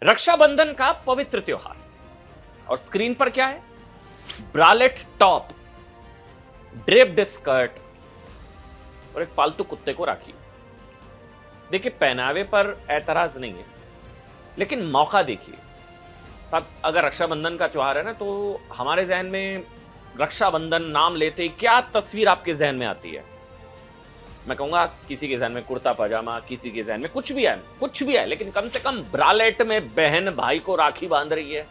रक्षाबंधन का पवित्र त्योहार और स्क्रीन पर क्या है? ब्रालेट टॉप, ड्रेप्ड स्कर्ट और एक पालतू कुत्ते को राखी। देखिए, पहनावे पर ऐतराज नहीं है, लेकिन मौका देखिए साहब। अगर रक्षाबंधन का त्योहार है ना, तो हमारे जहन में रक्षाबंधन नाम लेते ही क्या तस्वीर आपके जहन में आती है? मैं कहूंगा किसी के जहन में कुर्ता पजामा, किसी के जहन में कुछ भी है, लेकिन कम से कम ब्रालेट में बहन भाई को राखी बांध रही है,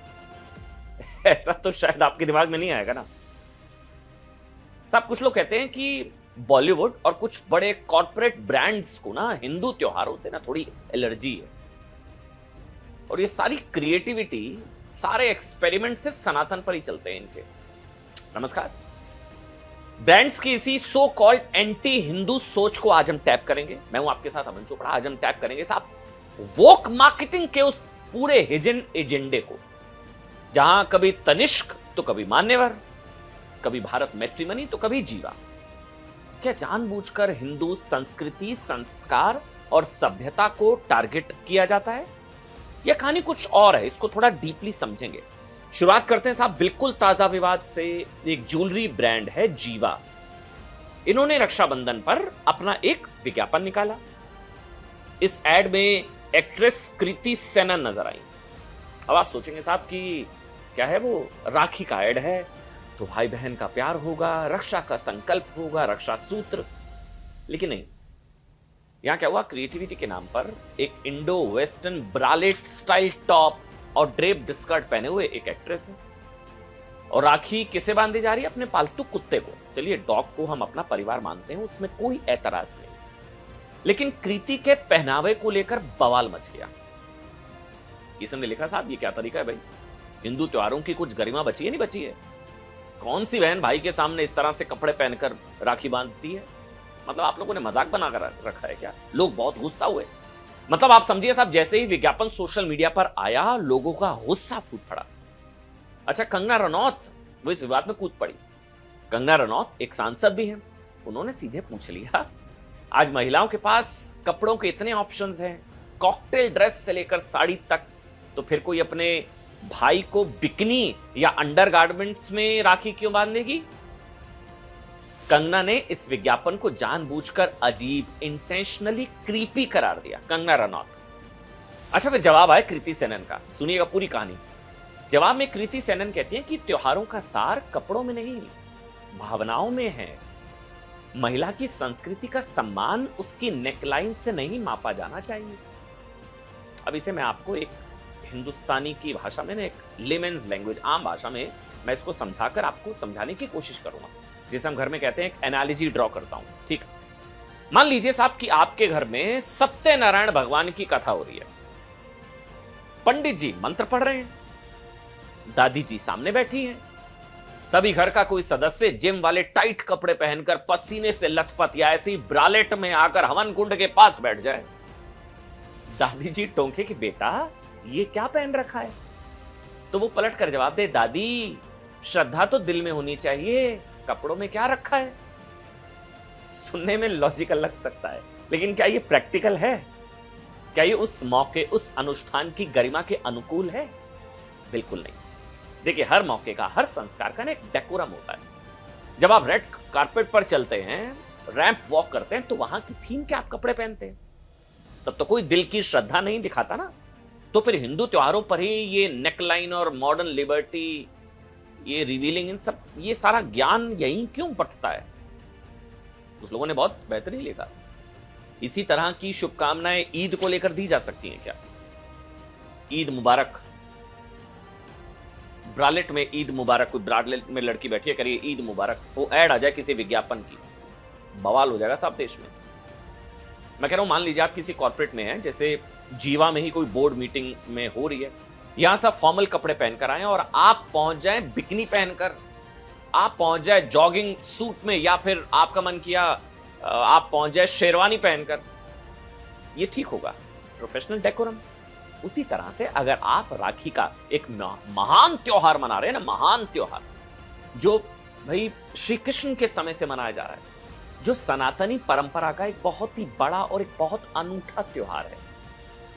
ऐसा तो शायद आपके दिमाग में नहीं आएगा ना साहब। कुछ लोग कहते हैं कि बॉलीवुड और कुछ बड़े कॉर्पोरेट ब्रांड्स को ना हिंदू त्योहारों से ना थोड़ी एलर्जी है, और ये सारी क्रिएटिविटी, सारे एक्सपेरिमेंट सिर्फ सनातन पर ही चलते हैं इनके। नमस्कार, ब्रांड्स की इसी सो कॉल्ड एंटी हिंदू सोच को आज हम टैप करेंगे। मैं हूं आपके साथ अमन चोपड़ा। आज हम टैप करेंगे साहब वोक मार्केटिंग के उस पूरे हिडन एजेंडे को, जहां कभी तनिष्क तो कभी मान्यवर, कभी भारत मैट्रिमनी तो कभी जीवा। क्या जानबूझकर हिंदू संस्कृति, संस्कार और सभ्यता को टारगेट किया जाता है? यह कहानी कुछ और है, इसको थोड़ा डीपली समझेंगे। शुरुआत करते हैं साहब बिल्कुल ताजा विवाद से। एक ज्वेलरी ब्रांड है जीवा। इन्होंने रक्षाबंधन पर अपना एक विज्ञापन निकाला। इस एड में एक्ट्रेस कृति सेनन नजर आई। अब आप सोचेंगे साहब कि क्या है वो? राखी का एड है तो भाई बहन का प्यार होगा, रक्षा का संकल्प होगा, रक्षा सूत्र। लेकिन नहीं, यहां क्या हुआ? क्रिएटिविटी के नाम पर एक Indo western bralette style top और ड्रेप्ड स्कर्ट पहने हुए एक एक्ट्रेस है, और राखी किसे बांधी जा रही है? अपने पालतू कुत्ते को। चलिए, डॉग को हम अपना परिवार मानते हैं, उसमें कोई ऐतराज नहीं, लेकिन कृति के पहनावे को लेकर बवाल मच गया। किसी ने लिखा, साहब ये क्या तरीका है भाई? हिंदू त्योहारों की कुछ गरिमा बची है? नहीं बची है। कौन सी बहन भाई के सामने इस तरह से कपड़े पहनकर राखी बांधती है? मतलब आप लोगों ने मजाक बनाकर रखा है क्या? लोग बहुत गुस्सा हुए। मतलब आप समझिए साहब, जैसे ही विज्ञापन सोशल मीडिया पर आया, लोगों का गुस्सा फूट पड़ा। अच्छा, कंगना रनौत वो इस विवाद में कूद पड़ी। कंगना रनौत एक सांसद भी हैं। उन्होंने सीधे पूछ लिया, आज महिलाओं के पास कपड़ों के इतने ऑप्शंस हैं, कॉकटेल ड्रेस से लेकर साड़ी तक, तो फिर कोई अपने भाई को बिकनी या अंडरगारमेंट्स में राखी क्यों बांधेगी? कंगना ने इस विज्ञापन को जानबूझकर अजीब, इंटेंशनली क्रीपी करार दिया। कंगना रनौत। अच्छा, फिर जवाब आया कृति सेनन का। सुनिएगा पूरी कहानी। जवाब में कृति सेनन कहती हैं कि त्योहारों का सार कपड़ों में नहीं, भावनाओं में है। महिला की संस्कृति का सम्मान उसकी नेकलाइन से नहीं मापा जाना चाहिए। अब इसे मैं आपको एक हिंदुस्तानी की भाषा में, एक लेमेन्स लैंग्वेज, आम भाषा में मैं इसको समझाकर आपको समझाने की कोशिश करूंगा, जिसे हम घर में कहते हैं, एक एनालॉजी ड्रॉ करता हूं। ठीक, मान लीजिए साहब कि आपके घर में सत्यनारायण भगवान की कथा हो रही है। पंडित जी मंत्र पढ़ रहे हैं, दादी जी सामने बैठी हैं। तभी घर का कोई सदस्य जिम वाले टाइट कपड़े पहनकर पसीने से लथपथ या ऐसी ब्रालेट में आकर हवन कुंड के पास बैठ जाए। दादी जी टोंके कि बेटा ये क्या पहन रखा है? तो वो पलट कर जवाब दे, दादी श्रद्धा तो दिल में होनी चाहिए, कपड़ों में क्या रखा है? सुनने में लॉजिकल लग सकता है, लेकिन क्या ये प्रैक्टिकल है? क्या ये उस मौके, उस अनुष्ठान की गरिमा के अनुकूल है? बिल्कुल नहीं। देखिए, हर मौके का, हर संस्कार का ना एक डेकोरम होता है। जब आप रेड कारपेट पर चलते हैं, रैंप वॉक करते हैं, तो वहां की थीम के आप कपड़े पहनते हैं, तब तो कोई दिल की श्रद्धा नहीं दिखाता ना। तो फिर हिंदू त्योहारों पर ही ये नेकलाइन और मॉडर्न लिबर्टी, ये रिवीलिंग, इन सब, ये सारा ज्ञान यहीं क्यों बंटता है? कुछ लोगों ने बहुत बेहतरीन लिखा, इसी तरह की शुभकामनाएं ईद को लेकर दी जा सकती हैं क्या? ईद मुबारक, ब्रालेट में ईद मुबारक, कोई ब्रालेट में लड़की बैठी है, करिए ईद मुबारक, वो ऐड आ जाए किसी विज्ञापन की, बवाल हो जाएगा साहब देश में। मैं कह रहा हूं, मान लीजिए आप किसी कॉर्पोरेट में हैं, जैसे जीवा में ही कोई बोर्ड मीटिंग में हो रही है, यहां सब फॉर्मल कपड़े पहनकर आए और आप पहुंच जाएं बिकनी पहनकर, आप पहुंच जाए जॉगिंग सूट में, या फिर आपका मन किया आप पहुंच जाए शेरवानी पहनकर। ये ठीक होगा? Professional decorum. उसी तरह से अगर आप राखी का एक महान त्योहार मना रहे हैं ना, महान त्योहार जो भाई श्री कृष्ण के समय से मनाया जा रहा है, जो सनातनी परंपरा का एक बहुत ही बड़ा और एक बहुत अनूठा त्योहार है,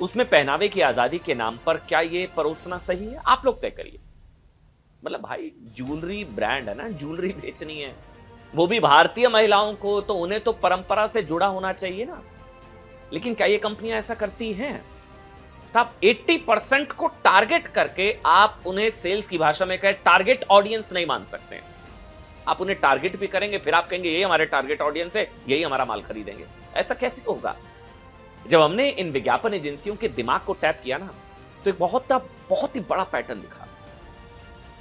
उसमें पहनावे की आजादी के नाम पर क्या ये परोसना सही है? आप लोग तय करिए। मतलब भाई ज्वेलरी ब्रांड है ना, ज्वेलरी बेचनी है, वो भी भारतीय महिलाओं को, तो उन्हें तो परंपरा से जुड़ा होना चाहिए ना। लेकिन क्या ये कंपनियां ऐसा करती हैं? साहब 80% को टारगेट करके आप उन्हें सेल्स की भाषा में कहे टारगेट ऑडियंस नहीं मान सकते हैं। आप उन्हें टारगेट भी करेंगे, फिर आप कहेंगे ये हमारे टारगेट ऑडियंस है, यही हमारा माल खरीदेंगे। ऐसा कैसे होगा? जब हमने इन विज्ञापन एजेंसियों के दिमाग को टैप किया ना, तो एक बहुत ही बड़ा पैटर्न दिखा।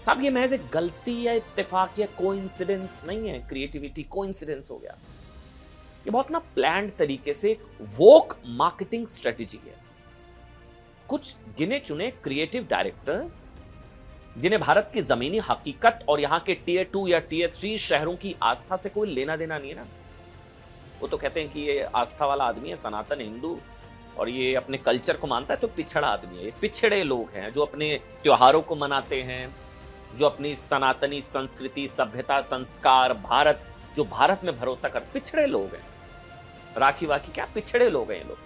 साहब ये महज एक गलती या इत्तेफाक या कोइंसिडेंस नहीं है, क्रिएटिविटी कोइंसिडेंस हो गया। ये बहुत ना प्लान्ड तरीके से वोक मार्केटिंग स्ट्रेटेजी है। कुछ गिने चुने क्रिएटिव डायरेक्टर्स, जिन्हें भारत की जमीनी हकीकत और यहां के टियर 2 या टियर 3 शहरों की आस्था से कोई लेना देना नहीं है ना। वो तो कहते हैं कि ये आस्था वाला आदमी है, सनातन हिंदू, और ये अपने कल्चर को मानता है, तो पिछड़ा आदमी है। ये पिछड़े लोग हैं जो अपने त्योहारों को मनाते हैं, जो अपनी सनातनी संस्कृति, सभ्यता, संस्कार, भारत, जो भारत में भरोसा कर, पिछड़े लोग हैं। राखी वाखी क्या, पिछड़े लोग हैं ये लोग।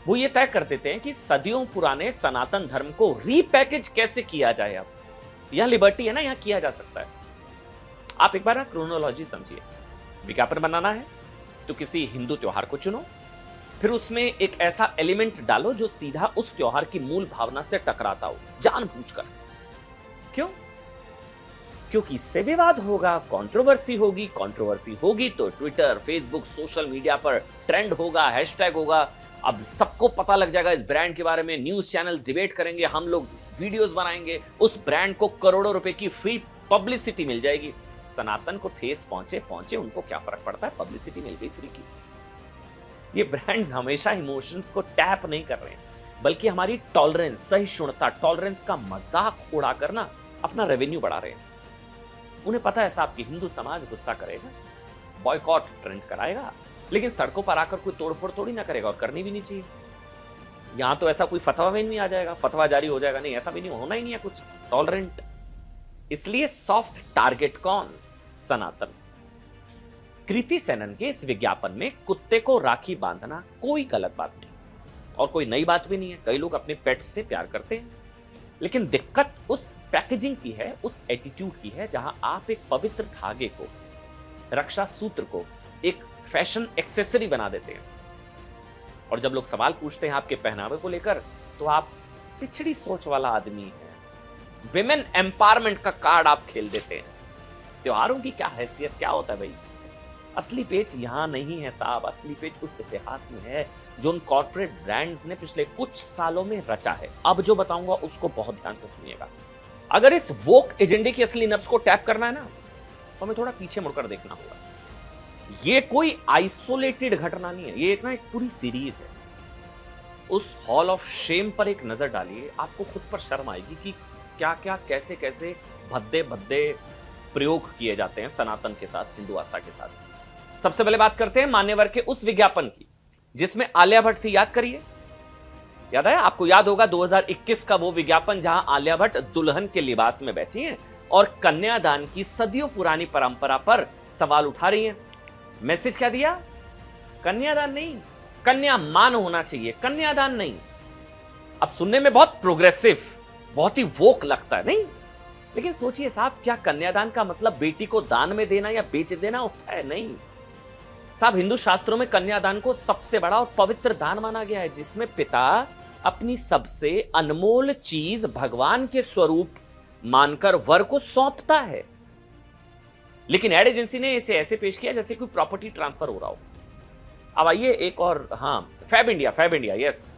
वो ये तय कर देते हैं कि सदियों पुराने सनातन धर्म को रीपैकेज कैसे किया जाए। अब यहां लिबर्टी है ना, यहां किया जा सकता है। आप एक बार ना क्रोनोलॉजी समझिए। विज्ञापन बनाना है तो किसी हिंदू त्योहार को चुनो, फिर उसमें एक ऐसा एलिमेंट डालो जो सीधा उस त्योहार की मूल भावना से टकराता हो, जानबूझकर। क्यों? क्योंकि इससे विवाद होगा, कंट्रोवर्सी होगी तो ट्विटर, फेसबुक, सोशल मीडिया पर ट्रेंड होगा, हैशटैग होगा। अब सबको पता लग जाएगा इस ब्रांड के बारे में, न्यूज चैनल्स डिबेट करेंगे, हम लोग वीडियोस बनाएंगे, उस ब्रांड को करोड़ों रुपए की फ्री पब्लिसिटी मिल जाएगी। सनातन को ठेस पहुंचे, उनको क्या फर्क पड़ता है, पब्लिसिटी मिल गई फ्री की। ये ब्रांड्स हमेशा इमोशंस को टैप नहीं कर रहे हैं, बल्कि हमारी टॉलरेंस, सहिष्णुता, टॉलरेंस का मजाक उड़ाकर ना अपना रेवेन्यू बढ़ा रहे हैं। उन्हें पता है साहब कि हिंदू समाज गुस्सा करेगा, बॉयकॉट ट्रेंड कराएगा, लेकिन सड़कों पर आकर कोई तोड़फोड़ थोड़ी ना करेगा, और करनी भी नहीं चाहिए। यहां तो ऐसा कोई फतवा भी नहीं आ जाएगा, फतवा जारी हो जाएगा, नहीं ऐसा भी नहीं होना ही नहीं है कुछ, टॉलरेंट। इसलिए सॉफ्ट टारगेट कौन? सनातन। कृति सेनन के इस विज्ञापन में कुत्ते को राखी बांधना कोई गलत बात नहीं, और कोई नई बात भी नहीं है। कई लोग अपने पेट्स से प्यार करते हैं, लेकिन दिक्कत उस पैकेजिंग की है, उस एटीट्यूड की है, जहां आप एक पवित्र धागे को, रक्षा सूत्र को एक फैशन एक्सेसरी बना देते हैं। और जब लोग सवाल पूछते हैं आपके पहनावे को लेकर, तो आप पिछड़ी सोच वाला आदमी है। विमेन एम्पावरमेंट का कार्ड आप खेल देते हैं। त्योहारों की क्या हैसियत, क्या होता है भाई? असली पेच यहां नहीं है साहब, असली पेच उस इतिहास में है जो उन कॉर्पोरेट ब्रांड्स ने पिछले कुछ सालों में रचा है। अब जो बताऊंगा उसको बहुत ध्यान से सुनिएगा। अगर इस वोक एजेंडे की असली नब्ज को टैप करना है ना, तो हमें थोड़ा पीछे मुड़कर देखना होगा। ये कोई आइसोलेटेड घटना नहीं है, ये एक पूरी सीरीज है। उस हॉल ऑफ शेम पर एक नजर डालिए, आपको खुद पर शर्म आएगी कि क्या क्या, कैसे कैसे भद्दे भद्दे प्रयोग किए जाते हैं सनातन के साथ, हिंदू आस्था के साथ। सबसे पहले बात करते हैं मान्यवर के उस विज्ञापन की जिसमें आलिया भट्ट थी। याद करिए, याद है आपको? याद होगा 2021 का वो विज्ञापन जहां आलिया भट्ट दुल्हन के लिबास में बैठी हैं और कन्यादान की सदियों पुरानी परंपरा पर सवाल उठा रही हैं। मैसेज क्या दिया? कन्यादान नहीं, कन्या मान होना चाहिए, कन्यादान नहीं। अब सुनने में बहुत प्रोग्रेसिव, बहुत ही वोक लगता है, नहीं? लेकिन सोचिए साहब, क्या कन्यादान का मतलब बेटी को दान में देना या बेच देना होता है? नहीं साहब, हिंदू शास्त्रों में कन्यादान को सबसे बड़ा और पवित्र दान माना गया है, जिसमें पिता अपनी सबसे अनमोल चीज भगवान के स्वरूप मानकर वर को सौंपता है। लेकिन एड एजेंसी ने इसे ऐसे पेश किया जैसे कोई प्रॉपर्टी ट्रांसफर हो रहा हो। अब आइए एक और, हाँ, फैब इंडिया, यस।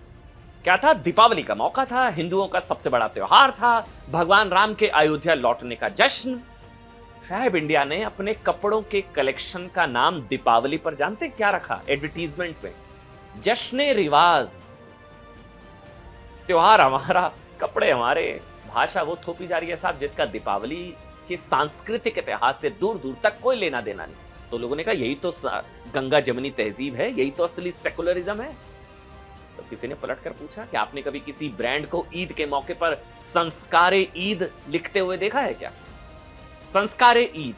क्या था? दीपावली का मौका था, हिंदुओं का सबसे बड़ा त्योहार था, भगवान राम के अयोध्या लौटने का जश्न। फैब इंडिया ने अपने कपड़ों के कलेक्शन का नाम दीपावली पर जानते क्या रखा एडवर्टीजमेंट में? जश्न रिवाज। त्योहार हमारा, कपड़े हमारे, भाषा वो थोपी जा रही है साहब जिसका दीपावली के सांस्कृतिक इतिहास से दूर दूर तक कोई लेना देना नहीं। तो लोगों ने कहा यही तो गंगा जमनी तहजीब है, यही तो असली सेकुलरिज्म है। तो किसी ने पलट कर पूछा कि आपने कभी किसी ब्रांड को ईद के मौके पर संस्कारे ईद लिखते हुए देखा है क्या? संस्कारे ईद,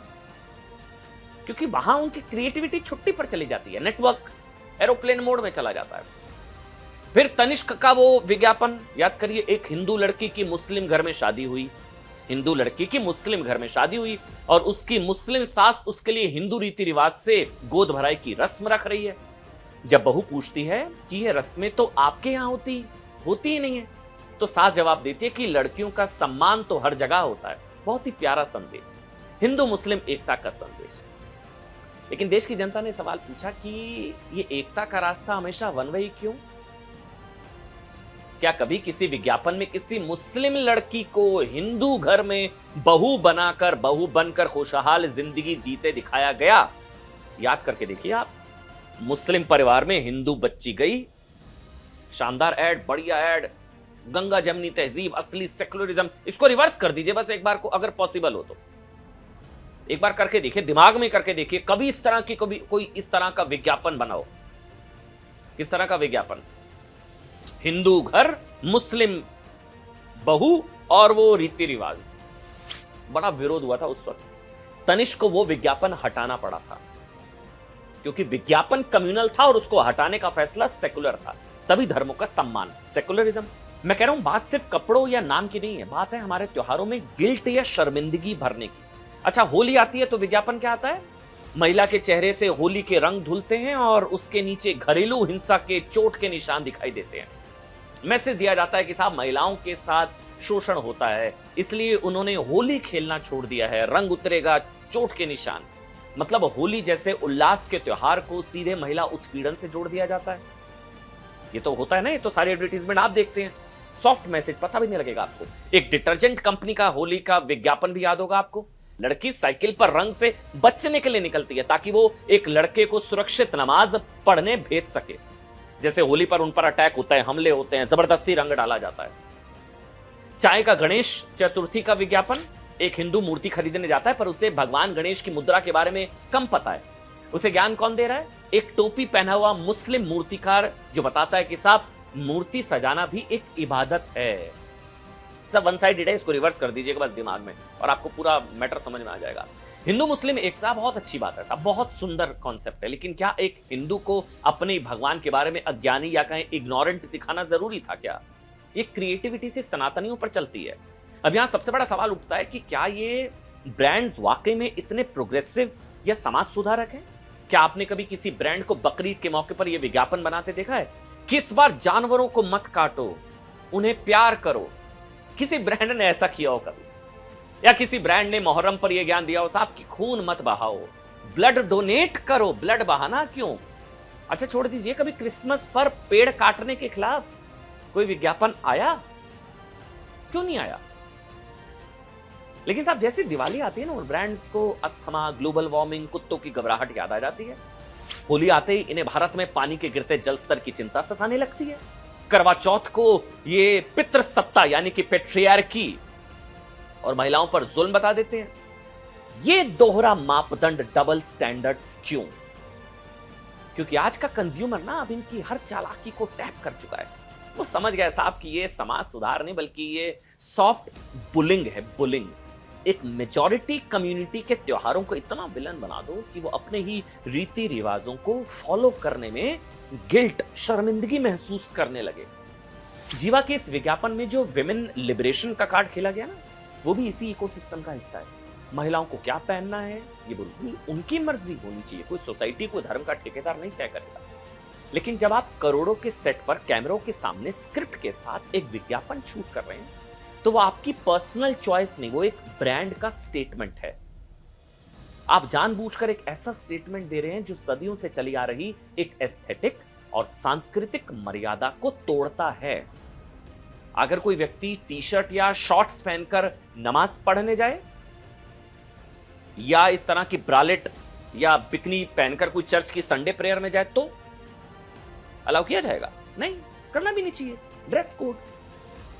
क्योंकि वहां उनकी क्रिएटिविटी छुट्टी पर चली जाती है, नेटवर्क एरोप्लेन मोड में चला जाता है। फिर तनिष्क का वो विज्ञापन याद करिए, एक हिंदू लड़की की मुस्लिम घर में शादी हुई, हिंदू लड़की की मुस्लिम घर में शादी हुई और उसकी मुस्लिम सास उसके लिए हिंदू रीति रिवाज से गोद भराई की रस्म रख रही है। जब बहू पूछती है कि ये रस्में तो आपके यहां होती ही नहीं है, तो सास जवाब देती है कि लड़कियों का सम्मान तो हर जगह होता है। बहुत ही प्यारा संदेश, हिंदू मुस्लिम एकता का संदेश। लेकिन देश की जनता ने सवाल पूछा कि ये एकता का रास्ता हमेशा वन वे ही क्यों? क्या कभी किसी विज्ञापन में किसी मुस्लिम लड़की को हिंदू घर में बहू बनकर खुशहाल जिंदगी जीते दिखाया गया? याद करके देखिए आप। मुस्लिम परिवार में हिंदू बच्ची गई, शानदार ऐड, बढ़िया ऐड, गंगा जमनी तहजीब, असली सेकुलरिज्म। इसको रिवर्स कर दीजिए बस एक बार को, अगर पॉसिबल हो तो एक बार करके देखिए, दिमाग में करके देखिए। कभी इस तरह की कोई इस तरह का विज्ञापन बनाओ। किस तरह का विज्ञापन? हिंदू घर, मुस्लिम बहू और वो रीति रिवाज। बड़ा विरोध हुआ था उस वक्त। तनिष्क को वो विज्ञापन हटाना पड़ा था क्योंकि विज्ञापन कम्युनल था और उसको हटाने का फैसला सेकुलर था। सभी धर्मों का सम्मान, सेकुलरिज्म। मैं कह रहा हूं बात सिर्फ कपड़ों या नाम की नहीं है, बात है हमारे त्योहारों में गिल्ट या शर्मिंदगी भरने की। अच्छा, होली आती है तो विज्ञापन क्या आता है? महिला के चेहरे से होली के रंग धुलते हैं और उसके नीचे घरेलू हिंसा के चोट के निशान दिखाई देते हैं। मैसेज दिया जाता है कि साहब महिलाओं के साथ शोषण होता है, इसलिए उन्होंने होली खेलना छोड़ दिया है, रंग उतरेगा, चोट के निशान। मतलब होली जैसे उल्लास के त्योहार को सीधे महिला उत्पीड़न से जोड़ दिया जाता है। ये तो होता है ना, ये तो सारी एडवर्टीजमेंट आप देखते हैं। सॉफ्ट मैसेज, पता भी नहीं लगेगा आपको। एक डिटर्जेंट कंपनी का होली का विज्ञापन भी याद होगा आपको। लड़की साइकिल पर रंग से बचने के लिए निकलती है ताकि वो एक लड़के को सुरक्षित नमाज पढ़ने भेज सके। जैसे होली पर उन पर अटैक होता है, हमले होते हैं, जबरदस्ती रंग डाला जाता है। चाय का गणेश चतुर्थी का विज्ञापन, एक हिंदू मूर्ति खरीदने जाता है पर उसे भगवान गणेश की मुद्रा के बारे में कम पता है। उसे ज्ञान कौन दे रहा है? एक टोपी पहना हुआ मुस्लिम मूर्तिकार जो बताता है कि साहब मूर्ति सजाना भी एक इबादत है। सब वन साइडेड है, इसको रिवर्स कर दीजिएगा बस दिमाग में और आपको पूरा मैटर समझ में आ जाएगा। हिंदू मुस्लिम एकता बहुत अच्छी बात है साहब, बहुत सुंदर कॉन्सेप्ट है, लेकिन क्या एक हिंदू को अपने भगवान के बारे में अज्ञानी या कहें इग्नोरेंट दिखाना जरूरी था क्या? ये क्रिएटिविटी से सनातनियों पर चलती है। अब यहां सबसे बड़ा सवाल उठता है कि क्या ये ब्रांड्स वाकई में इतने प्रोग्रेसिव या समाज सुधारक हैं? क्या आपने कभी किसी ब्रांड को बकरीद के मौके पर यह विज्ञापन बनाते देखा है? किस बार जानवरों को मत काटो, उन्हें प्यार करो। किसी ब्रांड ने ऐसा किया हो कभी? या किसी ब्रांड ने मुहर्रम पर यह ज्ञान दिया हो साहब कि खून मत बहाओ, ब्लड डोनेट करो। ब्लड बहाना क्यों? अच्छा छोड़ दीजिए, कभी क्रिसमस पर पेड़ काटने के खिलाफ कोई विज्ञापन आया? क्यों नहीं आया? लेकिन साहब जैसे दिवाली आती है ना, और ब्रांड्स को अस्थमा, ग्लोबल वार्मिंग, कुत्तों की घबराहट याद आ जाती है। होली आते ही इन्हें भारत में पानी के गिरते जल स्तर की चिंता सताने लगती है। करवा चौथ को ये पितृसत्ता यानी कि पेट्रियार्की और महिलाओं पर जुल्म बता देते हैं। ये दोहरा मापदंड, डबल स्टैंडर्ड्स क्यों? क्योंकि आज का कंज्यूमर ना अब इनकी हर चालाकी को टैप कर चुका है। वो समझ गया साहब कि ये समाज सुधार नहीं बल्कि ये सॉफ्ट बुलिंग है, बुलिंग। एक मेजॉरिटी कम्युनिटी के त्योहारों को इतना विलन बना दो कि वो अपने ही रीति रिवाजों को फॉलो करने में गिल्ट, शर्मिंदगी महसूस करने लगे। जीवा के इस विज्ञापन में जो विमेन लिबरेशन का कार्ड खेला गया ना, वो भी इसी इकोसिस्टम का हिस्सा है। महिलाओं को क्या पहनना है ये बिल्कुल उनकी मर्जी होनी चाहिए, कोई सोसाइटी, कोई धर्म का ठेकेदार नहीं तय करेगा। लेकिन जब आप करोड़ों के सेट पर कैमरों के सामने स्क्रिप्ट के साथ एक विज्ञापन शूट कर रहे हैं तो वो आपकी पर्सनल चॉइस नहीं, वो एक ब्रांड का स्टेटमेंट है। आप जानबूझकर एक ऐसा स्टेटमेंट दे रहे हैं जो सदियों से चली आ रही एक एस्थेटिक और सांस्कृतिक मर्यादा को तोड़ता है। अगर कोई व्यक्ति टी शर्ट या शॉर्ट्स पहनकर नमाज पढ़ने जाए या इस तरह की ब्रालेट या बिकनी पहनकर कोई चर्च की संडे प्रेयर में जाए तो अलाउ किया जाएगा? नहीं, करना भी नहीं चाहिए। ड्रेस कोड,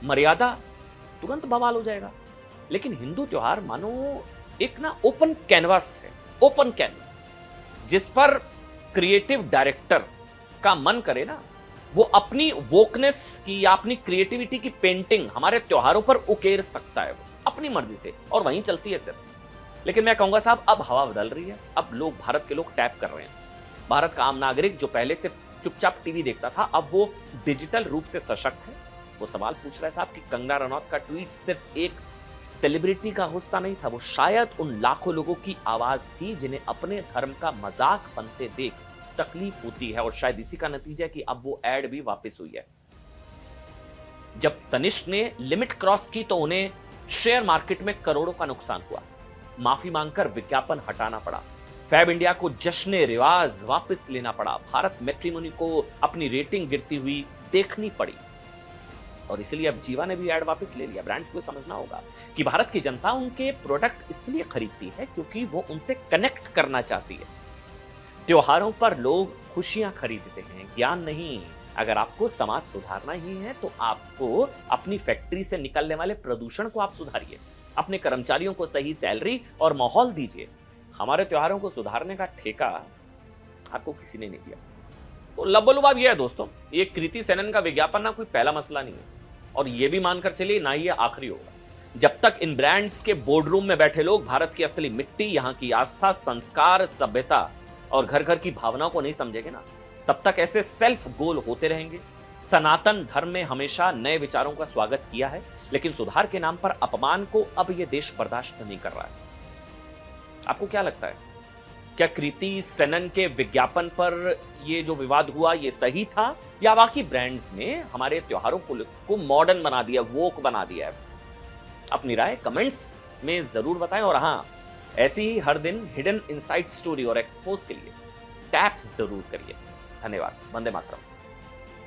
मर्यादा, तुरंत बवाल हो जाएगा। लेकिन हिंदू त्योहार मानो एक ना ओपन कैनवास है, ओपन कैनवास, जिस पर क्रिएटिव डायरेक्टर का मन करे ना वो अपनी वोकनेस की या अपनी क्रिएटिविटी की पेंटिंग हमारे त्योहारों पर उकेर सकता है, वो अपनी मर्जी से, और वहीं चलती है सिर्फ। लेकिन मैं कहूंगा साहब अब हवा बदल रही है। अब लोग, भारत के लोग टैप कर रहे हैं। भारत का आम नागरिक जो पहले से चुपचाप टीवी देखता था, अब वो डिजिटल रूप से सशक्त है। वो सवाल पूछ रहा है साहब कि कंगना रनौत का ट्वीट सिर्फ एक सेलिब्रिटी का गुस्सा नहीं था, वो शायद उन लाखों लोगों की आवाज थी जिन्हें अपने धर्म का मजाक बनते देख तकलीफ होती है। और शायद इसी का नतीजा है कि अब वो एड भी वापस हुई है। जब तनिष्क ने लिमिट क्रॉस की तो उन्हें शेयर मार्केट में करोड़ों का नुकसान हुआ, माफी मांगकर विज्ञापन हटाना पड़ा। फैब इंडिया को जश्न रिवाज वापस लेना पड़ा। भारत मैट्रिमोनी को अपनी रेटिंग गिरती हुई देखनी पड़ी और इसलिए अब जीवा ने भी ऐड वापस ले लिया। ब्रांड्स को समझना होगा कि भारत की जनता उनके प्रोडक्ट इसलिए खरीदती है क्योंकि वो उनसे कनेक्ट करना चाहती है। त्योहारों पर लोग खुशियां खरीदते हैं, ज्ञान नहीं। अगर आपको समाज सुधारना ही है तो आपको अपनी फैक्ट्री से निकलने वाले प्रदूषण को आप सुधारिए, अपने कर्मचारियों को सही सैलरी और माहौल दीजिए। हमारे त्योहारों को सुधारने का ठेका आपको किसी ने नहीं दिया। तो लबोलुबाब यह है दोस्तों, ये कृति सेनन का विज्ञापन ना कोई पहला मसला नहीं है और ये भी मानकर चलिए ना ही ये आखिरी होगा। जब तक इन ब्रांड्स के बोर्डरूम में बैठे लोग भारत की असली मिट्टी, यहाँ की आस्था, संस्कार, सभ्यता और घर घर की भावनाओं को नहीं समझेंगे ना, तब तक ऐसे सेल्फ गोल होते रहेंगे। सनातन धर्म में हमेशा नए विचारों का स्वागत किया है, लेकिन सुधार के नाम पर अपमान को अब यह देश बर्दाश्त नहीं कर रहा है। आपको क्या लगता है, क्या कृति सेनन के विज्ञापन पर ये जो विवाद हुआ ये सही था या बाकी ब्रांड्स ने हमारे त्योहारों को मॉडर्न बना दिया, वोक बना दिया है? अपनी राय कमेंट्स में जरूर बताएं और हाँ, ऐसी ही हर दिन हिडन इनसाइट स्टोरी और एक्सपोज के लिए टैप जरूर करिए। धन्यवाद। वंदे मातरम।